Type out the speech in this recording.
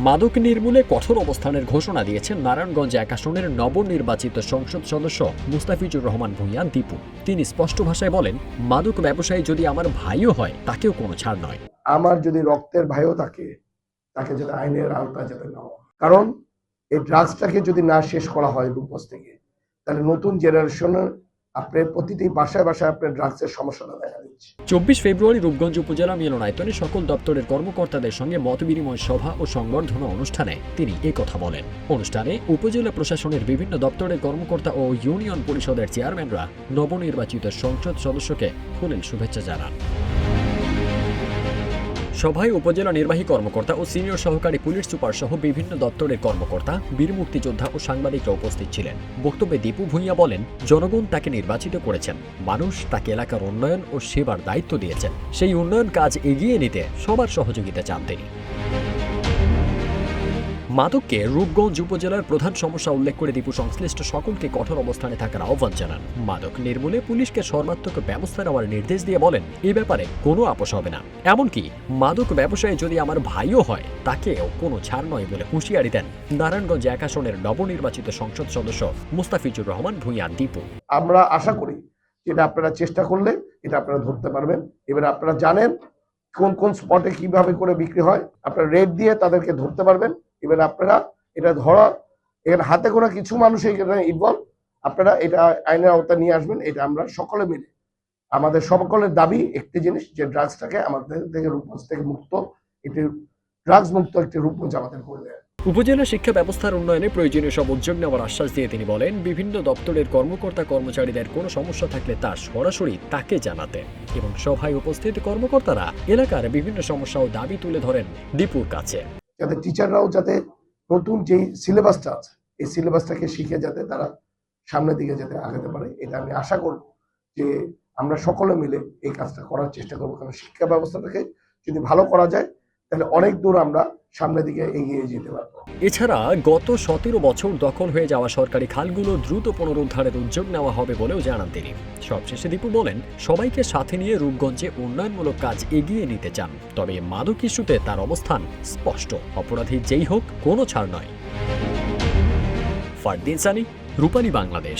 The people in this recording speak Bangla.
মাদক নির্মূলে কঠোর অবস্থানের ঘোষণা দিয়েছেন নারায়ণগঞ্জ ১ আসনের নবনির্বাচিত সংসদ সদস্য মুস্তাফিজুর রহমান ভূঁইয়া দীপু। তিনি স্পষ্ট ভাষায় বলেন, মাদক ব্যবসায়ী যদি আমার ভাইও হয় তাকেও কোনো ছাড় নয়। আমার যদি রক্তের ভাইও থাকে, তাকে যদি আইনের আওতায় যাতে নেওয়া হয়। কারণ এই ড্রাগসটাকে যদি না শেষ করা হয় রূপগঞ্জ থেকে, তাহলে নতুন জেনারেশনের আপনার প্রতিটি বাসায় বাসায় আপনার ড্রাগসের সমস্যাটা দেখা দিচ্ছে। ২৪ ফেব্রুয়ারি রূপগঞ্জ উপজেলা মিলনায়তনে সকল দপ্তরের কর্মকর্তাদের সঙ্গে মতবিনিময় সভা ও সংবর্ধনা অনুষ্ঠানে তিনি কথা বলেন। অনুষ্ঠানে উপজেলা প্রশাসনের বিভিন্ন দপ্তরের কর্মকর্তা ও ইউনিয়ন পরিষদের চেয়ারম্যানরা নবনির্বাচিত সংসদ সদস্যকে ফুলেল শুভেচ্ছা জানান। সভায় উপজেলা নির্বাহী কর্মকর্তা ও সিনিয়র সহকারী পুলিশ সুপার সহ বিভিন্ন দপ্তরের কর্মকর্তা, বীর মুক্তিযোদ্ধা ও সাংবাদিকরা উপস্থিত ছিলেন। বক্তব্যে দীপু ভূঁইয়া বলেন, জনগণ তাকে নির্বাচিত করেছেন, মানুষ তাকে এলাকার উন্নয়ন ও সেবার দায়িত্ব দিয়েছেন। সেই উন্নয়ন কাজ এগিয়ে নিতে সবার সহযোগিতা চান তিনি। মাদককে রূপগঞ্জ উপজেলার প্রধান সমস্যা উল্লেখ করে দীপু সংশ্লিষ্ট সকলকে কঠোর অবস্থানে থাকার আহ্বান জানান। মাদক নির্মূলে পুলিশকে সর্বাত্মক ব্যবস্থা নেওয়ার নির্দেশ দিয়ে বলেন, এ ব্যাপারে কোনো আপোষ হবে না। এমনকি মাদক ব্যবসায়ী যদি আমার ভাইও হয় তাকেও কোনো ছাড় নয় বলে হুঁশিয়ারি দেন নারায়ণগঞ্জ ১ আসনের নবনির্বাচিত সংসদ সদস্য মুস্তাফিজুর রহমান ভূঁইয়া দীপু। আমরা আশা করি যেটা আপনারা চেষ্টা করলে এটা আপনারা ধরতে পারবেন। এবার আপনারা জানেন কোন কোন স্পটে কিভাবে করে বিক্রি হয়, আপনারা রেট দিয়ে তাদেরকে ধরতে পারবেন। এবার আপনারা এটা ধরা, এখানে হাতে গোনা কিছু মানুষ এখানে ইনভলভ, আপনারা এটা আইনের আওতায় নিয়ে আসবেন। এটা আমরা সকলে মিলে, আমাদের সকলের দাবি একটি জিনিস, যে ড্রাগসটাকে আমাদের থেকে রূপগঞ্জ থেকে মুক্ত, এটি ড্রাগস মুক্ত একটি রূপগঞ্জ আমাদের করে দেয়। উপজেলা শিক্ষা ব্যবস্থার উন্নয়নে প্রয়োজনীয় সব উদ্যোগ নেওয়ার আশ্বাস দিয়ে তিনি বলেন, বিভিন্ন দপ্তরের কর্মকর্তা কর্মচারীদের কোনো সমস্যা থাকলে তা সরাসরি তাকে জানাতে এবং সভায় উপস্থিত কর্মকর্তারা এলাকার বিভিন্ন সমস্যা ও দাবি তুলে ধরেন দীপুর কাছে। যাতে টিচাররাও যাতে নতুন যেই সিলেবাসটা আছে এই সিলেবাসটাকে শিখে যাতে তারা সামনের দিকে যাতে আগাতে পারে, এটা আমি আশা করব যে আমরা সকলে মিলে এই কাজটা করার চেষ্টা করবো। কারণ শিক্ষা ব্যবস্থাটাকে যদি ভালো করা যায় তাহলে অনেক দূর আমরা সামনের দিকে এগিয়ে যেতে পারবো। এছাড়া গত ১৭ বছর দখল হয়ে যাওয়া সরকারি খালগুলো দ্রুত পুনরুদ্ধারের উদ্যোগ নেওয়া হবে বলেও জানান তিনি। সবশেষে দীপু বলেন, সবাইকে সাথে নিয়ে রূপগঞ্জে উন্নয়নমূলক কাজ এগিয়ে নিতে চান, তবে মাদক ইস্যুতে তার অবস্থান স্পষ্ট। অপরাধী যেই হোক, কোনো ছাড় নয়। ফারদিন সানি, রূপালী বাংলাদেশ।